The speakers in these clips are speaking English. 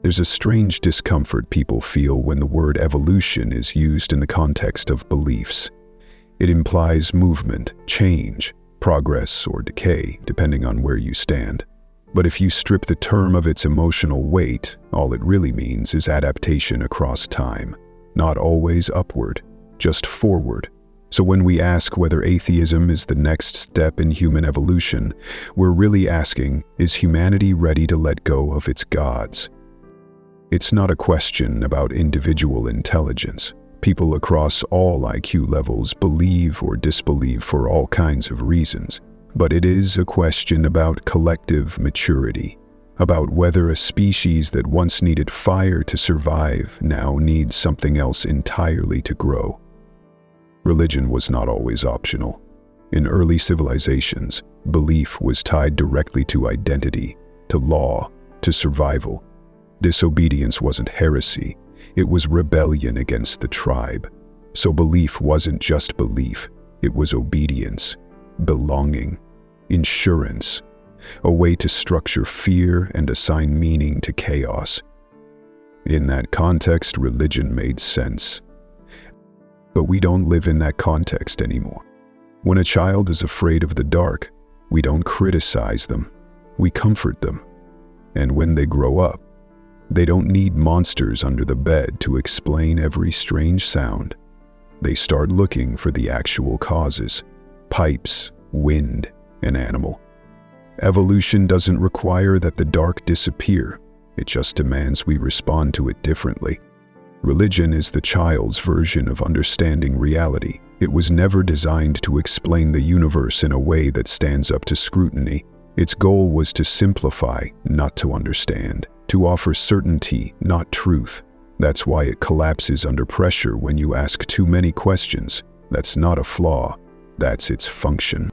There's a strange discomfort people feel when the word evolution is used in the context of beliefs. It implies movement, change, progress, or decay, depending on where you stand. But if you strip the term of its emotional weight, all it really means is adaptation across time, not always upward, just forward. So when we ask whether atheism is the next step in human evolution, we're really asking, is humanity ready to let go of its gods? It's not a question about individual intelligence. People across all IQ levels believe or disbelieve for all kinds of reasons. But it is a question about collective maturity, about whether a species that once needed fire to survive now needs something else entirely to grow. Religion was not always optional. In early civilizations, belief was tied directly to identity, to law, to survival. Disobedience wasn't heresy, it was rebellion against the tribe. So belief wasn't just belief, it was obedience, belonging, insurance, a way to structure fear and assign meaning to chaos. In that context, religion made sense. But we don't live in that context anymore. When a child is afraid of the dark, we don't criticize them, we comfort them. And when they grow up, they don't need monsters under the bed to explain every strange sound. They start looking for the actual causes: pipes, wind, an animal. Evolution doesn't require that the dark disappear. It just demands we respond to it differently. Religion is the child's version of understanding reality. It was never designed to explain the universe in a way that stands up to scrutiny. Its goal was to simplify, not to understand, to offer certainty, not truth. That's why it collapses under pressure when you ask too many questions. That's not a flaw, that's its function.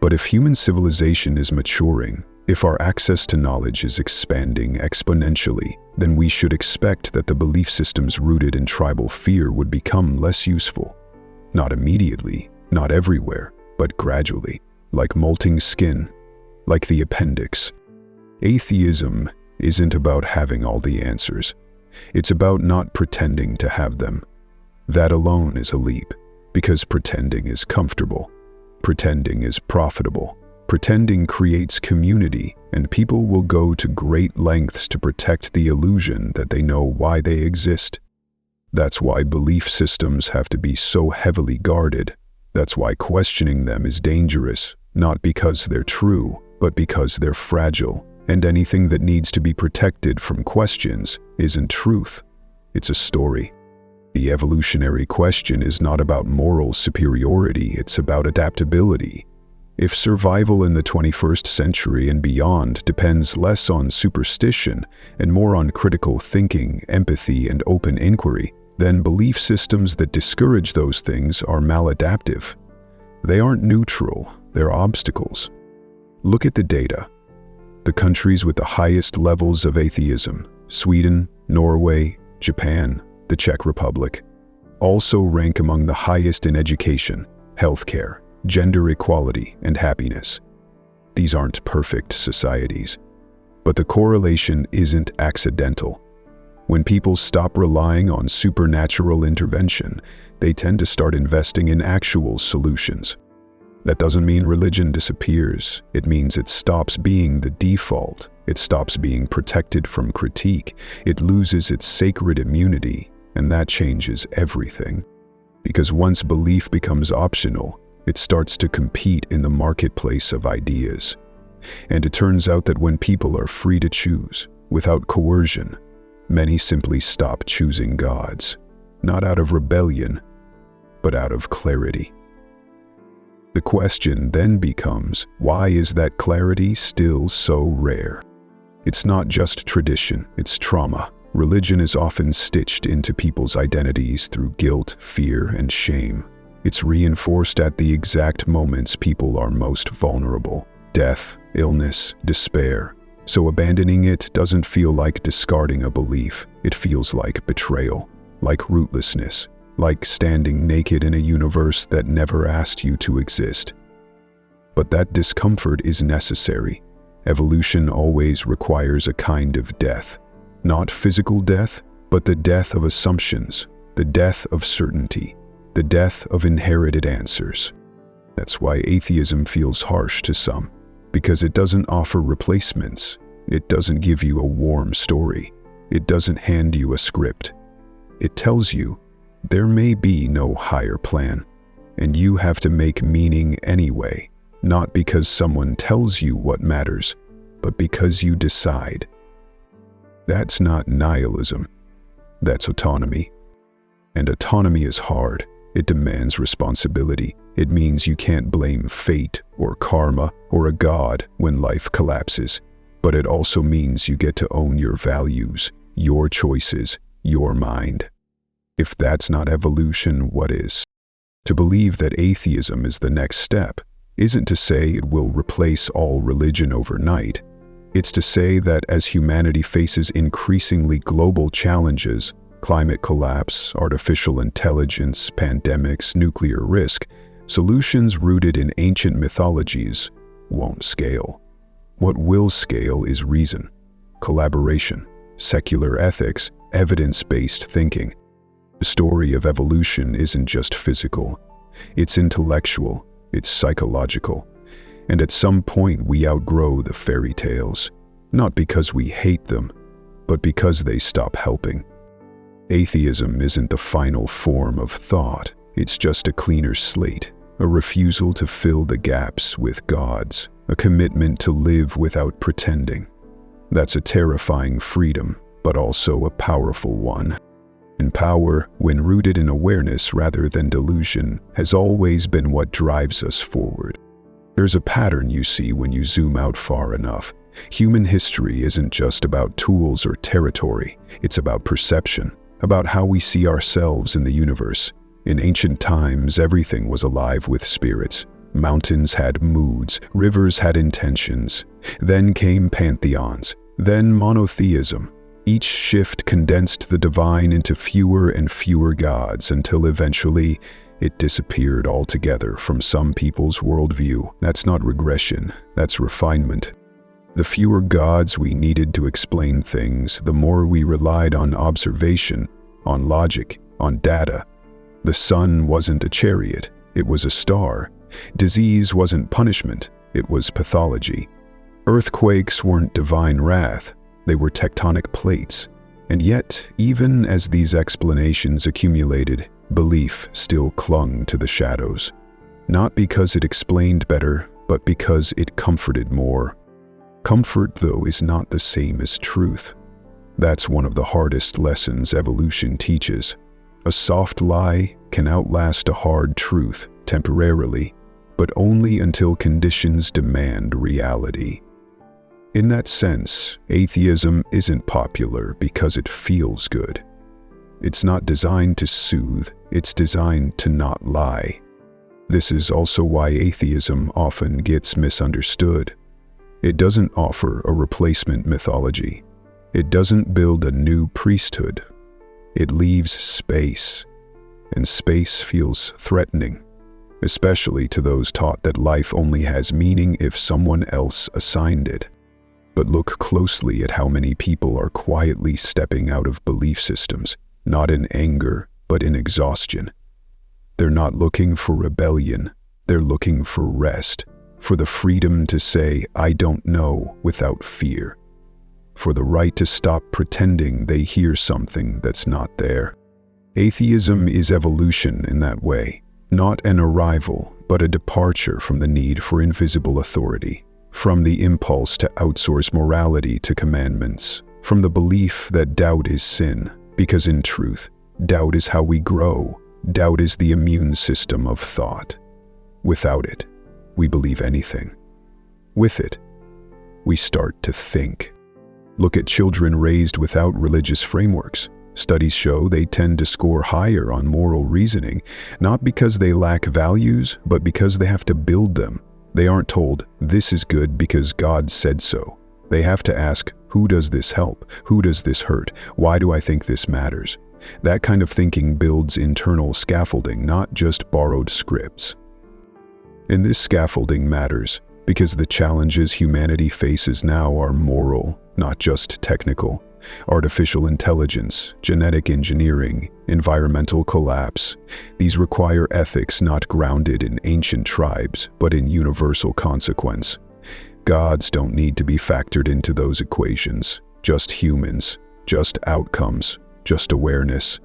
But if human civilization is maturing, if our access to knowledge is expanding exponentially, then we should expect that the belief systems rooted in tribal fear would become less useful. Not immediately, not everywhere, but gradually, like molting skin, like the appendix. Atheism isn't about having all the answers. It's about not pretending to have them. That alone is a leap, because pretending is comfortable. Pretending is profitable. Pretending creates community, and people will go to great lengths to protect the illusion that they know why they exist. That's why belief systems have to be so heavily guarded. That's why questioning them is dangerous, not because they're true, but because they're fragile. And anything that needs to be protected from questions isn't truth. It's a story. The evolutionary question is not about moral superiority, it's about adaptability. If survival in the 21st century and beyond depends less on superstition and more on critical thinking, empathy, and open inquiry, then belief systems that discourage those things are maladaptive. They aren't neutral, they're obstacles. Look at the data. The countries with the highest levels of atheism, Sweden, Norway, Japan, the Czech Republic, also rank among the highest in education, healthcare, gender equality, and happiness. These aren't perfect societies, but the correlation isn't accidental. When people stop relying on supernatural intervention, they tend to start investing in actual solutions. That doesn't mean religion disappears. It means it stops being the default. It stops being protected from critique. It loses its sacred immunity, and that changes everything. Because once belief becomes optional, it starts to compete in the marketplace of ideas. And it turns out that when people are free to choose, without coercion, many simply stop choosing gods, not out of rebellion, but out of clarity. The question then becomes, why is that clarity still so rare? It's not just tradition, it's trauma. Religion is often stitched into people's identities through guilt, fear, and shame. It's reinforced at the exact moments people are most vulnerable: death, illness, despair. So abandoning it doesn't feel like discarding a belief. It feels like betrayal, like rootlessness, like standing naked in a universe that never asked you to exist. But that discomfort is necessary. Evolution always requires a kind of death. Not physical death, but the death of assumptions, the death of certainty, the death of inherited answers. That's why atheism feels harsh to some, because it doesn't offer replacements. It doesn't give you a warm story. It doesn't hand you a script. It tells you there may be no higher plan, and you have to make meaning anyway, not because someone tells you what matters, but because you decide. That's not nihilism. That's autonomy. And autonomy is hard. It demands responsibility. It means you can't blame fate or karma or a god when life collapses. But it also means you get to own your values, your choices, your mind. If that's not evolution, what is? To believe that atheism is the next step isn't to say it will replace all religion overnight. It's to say that as humanity faces increasingly global challenges, climate collapse, artificial intelligence, pandemics, nuclear risk, solutions rooted in ancient mythologies won't scale. What will scale is reason, collaboration, secular ethics, evidence-based thinking. The story of evolution isn't just physical. It's intellectual, it's psychological. And at some point we outgrow the fairy tales, not because we hate them, but because they stop helping. Atheism isn't the final form of thought. It's just a cleaner slate, a refusal to fill the gaps with gods, a commitment to live without pretending. That's a terrifying freedom, but also a powerful one. And power, when rooted in awareness rather than delusion, has always been what drives us forward. There's a pattern you see when you zoom out far enough. Human history isn't just about tools or territory. It's about perception, about how we see ourselves in the universe. In ancient times, everything was alive with spirits. Mountains had moods, rivers had intentions. Then came pantheons, then monotheism. Each shift condensed the divine into fewer and fewer gods until eventually it disappeared altogether from some people's worldview. That's not regression, that's refinement. The fewer gods we needed to explain things, the more we relied on observation, on logic, on data. The sun wasn't a chariot, it was a star. Disease wasn't punishment, it was pathology. Earthquakes weren't divine wrath, they were tectonic plates. And yet, even as these explanations accumulated, belief still clung to the shadows. Not because it explained better, but because it comforted more. Comfort, though, is not the same as truth. That's one of the hardest lessons evolution teaches. A soft lie can outlast a hard truth temporarily, but only until conditions demand reality. In that sense, atheism isn't popular because it feels good. It's not designed to soothe, it's designed to not lie. This is also why atheism often gets misunderstood. It doesn't offer a replacement mythology. It doesn't build a new priesthood. It leaves space, and space feels threatening, especially to those taught that life only has meaning if someone else assigned it. But look closely at how many people are quietly stepping out of belief systems, not in anger, but in exhaustion. They're not looking for rebellion, they're looking for rest, for the freedom to say, "I don't know," without fear, for the right to stop pretending they hear something that's not there. Atheism is evolution in that way, not an arrival, but a departure from the need for invisible authority. From the impulse to outsource morality to commandments, from the belief that doubt is sin, because in truth, doubt is how we grow, doubt is the immune system of thought. Without it, we believe anything. With it, we start to think. Look at children raised without religious frameworks. Studies show they tend to score higher on moral reasoning, not because they lack values, but because they have to build them. They aren't told, "This is good because God said so." They have to ask, "Who does this help? Who does this hurt? Why do I think this matters?" That kind of thinking builds internal scaffolding, not just borrowed scripts. And this scaffolding matters because the challenges humanity faces now are moral, not just technical. Artificial intelligence, genetic engineering, environmental collapse. These require ethics not grounded in ancient tribes, but in universal consequence. Gods don't need to be factored into those equations. Just humans, just outcomes, just awareness.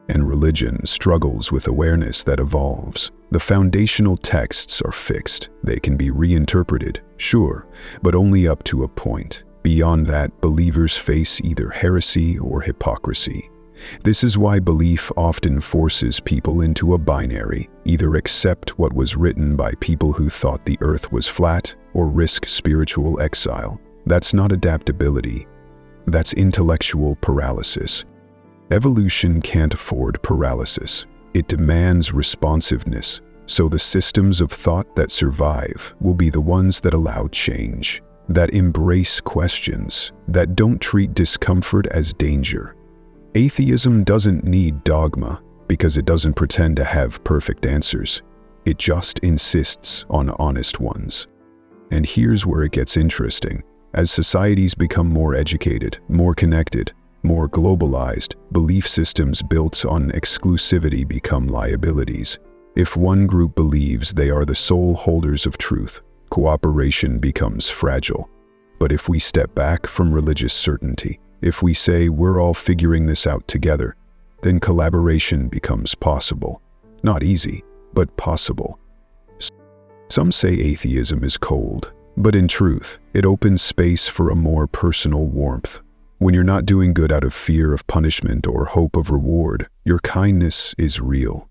And religion struggles with awareness that evolves. The foundational texts are fixed. They can be reinterpreted, sure, but only up to a point. Beyond that, believers face either heresy or hypocrisy. This is why belief often forces people into a binary: either accept what was written by people who thought the earth was flat, or risk spiritual exile. That's not adaptability. That's intellectual paralysis. Evolution can't afford paralysis. It demands responsiveness, so the systems of thought that survive will be the ones that allow change, that embrace questions, that don't treat discomfort as danger. Atheism doesn't need dogma because it doesn't pretend to have perfect answers. It just insists on honest ones. And here's where it gets interesting. As societies become more educated, more connected, more globalized, belief systems built on exclusivity become liabilities. If one group believes they are the sole holders of truth, cooperation becomes fragile. But if we step back from religious certainty, if we say we're all figuring this out together, then collaboration becomes possible. Not easy, but possible. Some say atheism is cold, but in truth, it opens space for a more personal warmth. When you're not doing good out of fear of punishment or hope of reward, your kindness is real.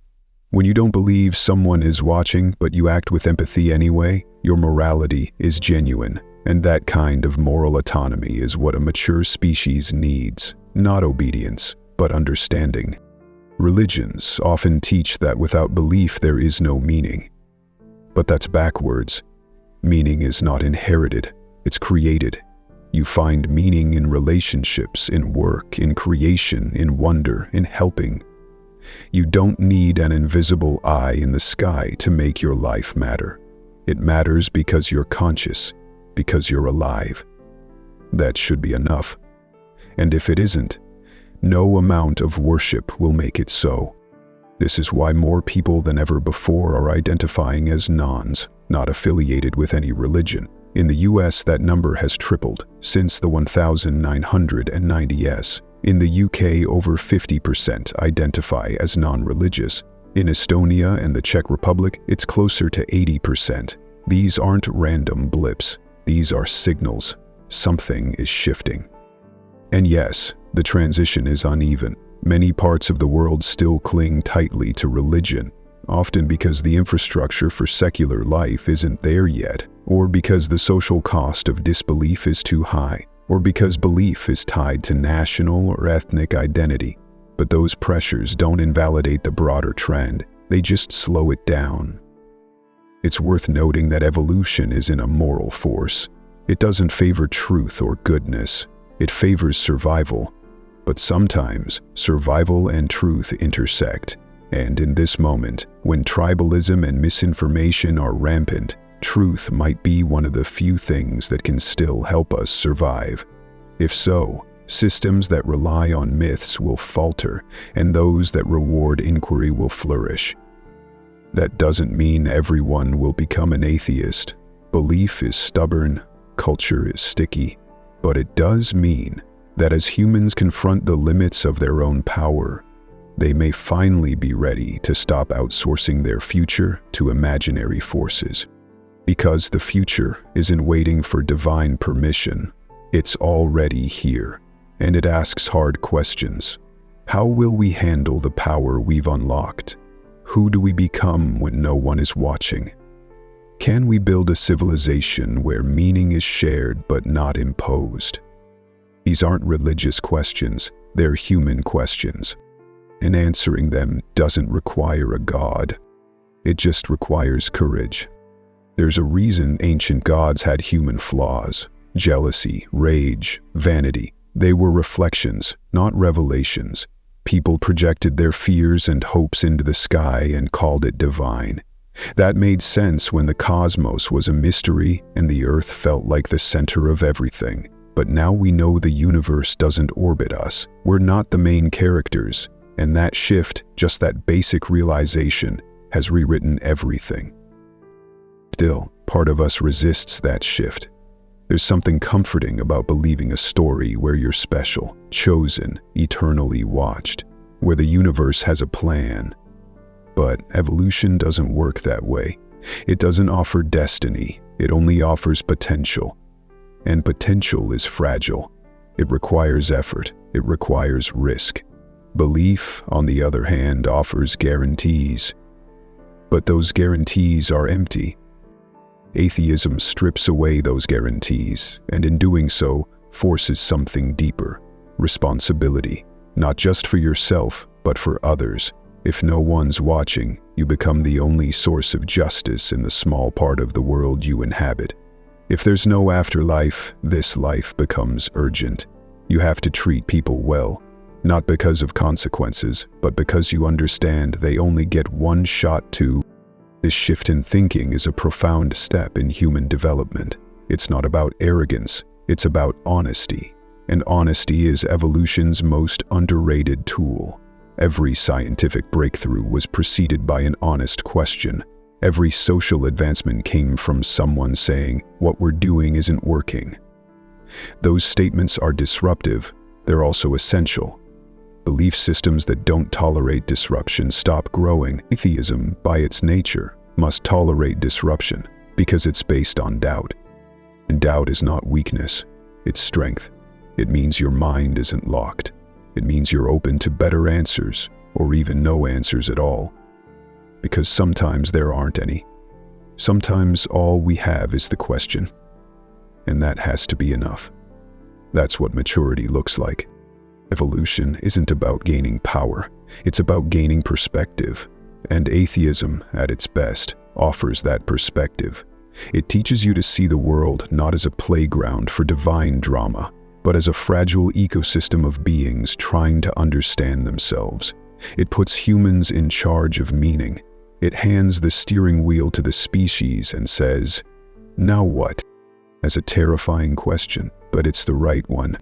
When you don't believe someone is watching, but you act with empathy anyway, your morality is genuine. And that kind of moral autonomy is what a mature species needs, not obedience, but understanding. Religions often teach that without belief there is no meaning. But that's backwards. Meaning is not inherited, it's created. You find meaning in relationships, in work, in creation, in wonder, in helping. You don't need an invisible eye in the sky to make your life matter. It matters because you're conscious, because you're alive. That should be enough. And if it isn't, no amount of worship will make it so. This is why more people than ever before are identifying as nones, not affiliated with any religion. In the US, that number has tripled since the 1990s. In the UK, over 50% identify as non-religious. In Estonia and the Czech Republic, it's closer to 80%. These aren't random blips. These are signals. Something is shifting. And yes, the transition is uneven. Many parts of the world still cling tightly to religion, often because the infrastructure for secular life isn't there yet, or because the social cost of disbelief is too high, or because belief is tied to national or ethnic identity. But those pressures don't invalidate the broader trend, they just slow it down. It's worth noting that evolution isn't a moral force. It doesn't favor truth or goodness. It favors survival. But sometimes, survival and truth intersect. And in this moment, when tribalism and misinformation are rampant, truth might be one of the few things that can still help us survive. If so, systems that rely on myths will falter, and those that reward inquiry will flourish. That doesn't mean everyone will become an atheist. Belief is stubborn, culture is sticky, but it does mean that as humans confront the limits of their own power, they may finally be ready to stop outsourcing their future to imaginary forces. Because the future isn't waiting for divine permission, it's already here, and it asks hard questions. How will we handle the power we've unlocked? Who do we become when no one is watching? Can we build a civilization where meaning is shared but not imposed? These aren't religious questions, they're human questions. And answering them doesn't require a god. It just requires courage. There's a reason ancient gods had human flaws: jealousy, rage, vanity. They were reflections, not revelations. People projected their fears and hopes into the sky and called it divine. That made sense when the cosmos was a mystery and the earth felt like the center of everything. But now we know the universe doesn't orbit us. We're not the main characters, and that shift, just that basic realization, has rewritten everything. Still, part of us resists that shift. There's something comforting about believing a story where you're special, chosen, eternally watched, where the universe has a plan. But evolution doesn't work that way. It doesn't offer destiny, it only offers potential. And potential is fragile. It requires effort, it requires risk. Belief, on the other hand, offers guarantees. But those guarantees are empty. Atheism strips away those guarantees, and in doing so, forces something deeper. Responsibility, not just for yourself, but for others. If no one's watching, you become the only source of justice in the small part of the world you inhabit. If there's no afterlife, this life becomes urgent. You have to treat people well, not because of consequences, but because you understand they only get one shot to. This shift in thinking is a profound step in human development. It's not about arrogance, it's about honesty. And honesty is evolution's most underrated tool. Every scientific breakthrough was preceded by an honest question. Every social advancement came from someone saying, "What we're doing isn't working." Those statements are disruptive, they're also essential. Belief systems that don't tolerate disruption stop growing. Atheism, by its nature, must tolerate disruption because it's based on doubt. And doubt is not weakness, it's strength. It means your mind isn't locked. It means you're open to better answers, or even no answers at all. Because sometimes there aren't any. Sometimes all we have is the question. And that has to be enough. That's what maturity looks like. Evolution isn't about gaining power, it's about gaining perspective. And atheism, at its best, offers that perspective. It teaches you to see the world not as a playground for divine drama, but as a fragile ecosystem of beings trying to understand themselves. It puts humans in charge of meaning. It hands the steering wheel to the species and says, "Now what?" As a terrifying question, but it's the right one.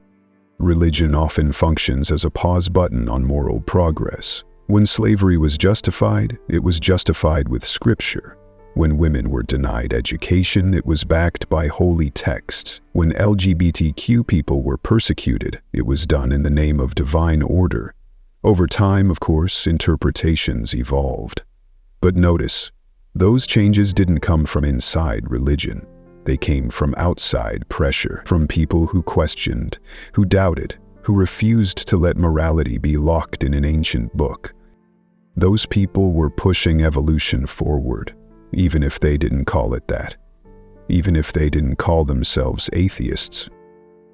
Religion often functions as a pause button on moral progress. When slavery was justified, it was justified with scripture. When women were denied education, it was backed by holy texts. When LGBTQ people were persecuted, it was done in the name of divine order. Over time, of course, interpretations evolved. But notice, those changes didn't come from inside religion. They came from outside pressure, from people who questioned, who doubted, who refused to let morality be locked in an ancient book. Those people were pushing evolution forward, even if they didn't call it that. Even if they didn't call themselves atheists.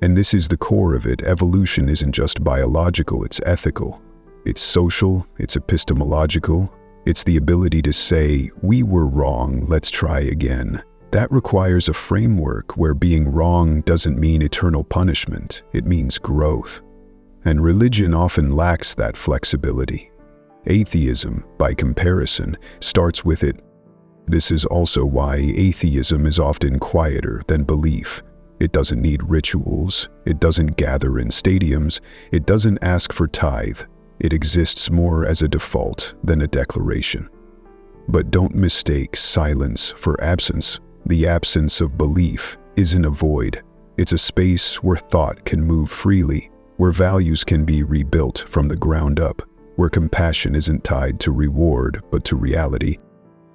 And this is the core of it. Evolution isn't just biological, it's ethical. It's social, it's epistemological. It's the ability to say, "We were wrong, let's try again." That requires a framework where being wrong doesn't mean eternal punishment, it means growth. And religion often lacks that flexibility. Atheism, by comparison, starts with it. This is also why atheism is often quieter than belief. It doesn't need rituals, it doesn't gather in stadiums, it doesn't ask for tithe. It exists more as a default than a declaration. But don't mistake silence for absence. The absence of belief isn't a void. It's a space where thought can move freely, where values can be rebuilt from the ground up, where compassion isn't tied to reward but to reality.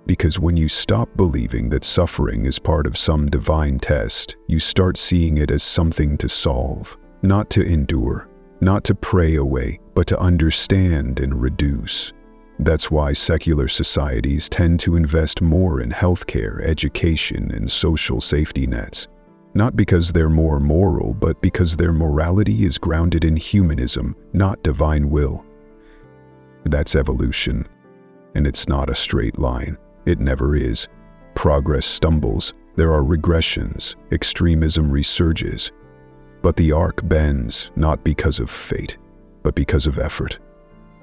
Because when you stop believing that suffering is part of some divine test, you start seeing it as something to solve, not to endure, not to pray away, but to understand and reduce. That's why secular societies tend to invest more in healthcare, education, and social safety nets. Not because they're more moral, but because their morality is grounded in humanism, not divine will. That's evolution. And it's not a straight line. It never is. Progress stumbles, there are regressions, extremism resurges. But the arc bends, not because of fate, but because of effort.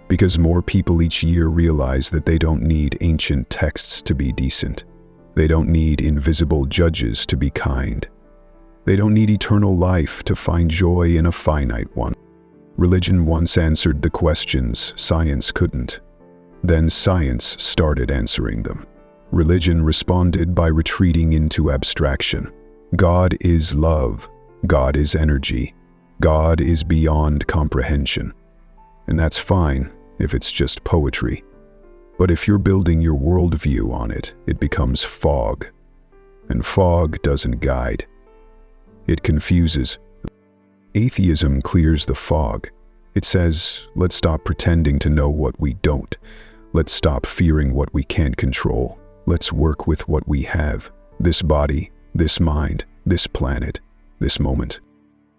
Because more people each year realize that they don't need ancient texts to be decent. They don't need invisible judges to be kind. They don't need eternal life to find joy in a finite one. Religion once answered the questions science couldn't. Then science started answering them. Religion responded by retreating into abstraction. God is love. God is energy. God is beyond comprehension. And that's fine if it's just poetry. But if you're building your worldview on it, it becomes fog. And fog doesn't guide. It confuses. Atheism clears the fog. It says, let's stop pretending to know what we don't. Let's stop fearing what we can't control. Let's work with what we have. This body, this mind, this planet, this moment.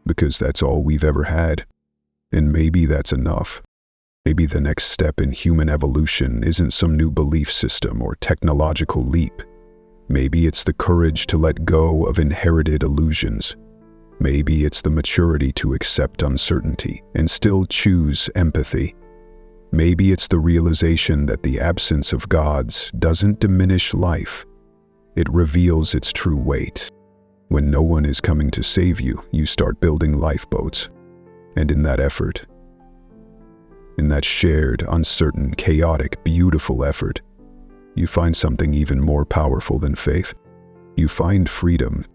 Because that's all we've ever had. And maybe that's enough. Maybe the next step in human evolution isn't some new belief system or technological leap. Maybe it's the courage to let go of inherited illusions. Maybe it's the maturity to accept uncertainty and still choose empathy. Maybe it's the realization that the absence of gods doesn't diminish life. It reveals its true weight. When no one is coming to save you, you start building lifeboats. And in that effort, in that shared, uncertain, chaotic, beautiful effort, you find something even more powerful than faith. You find freedom.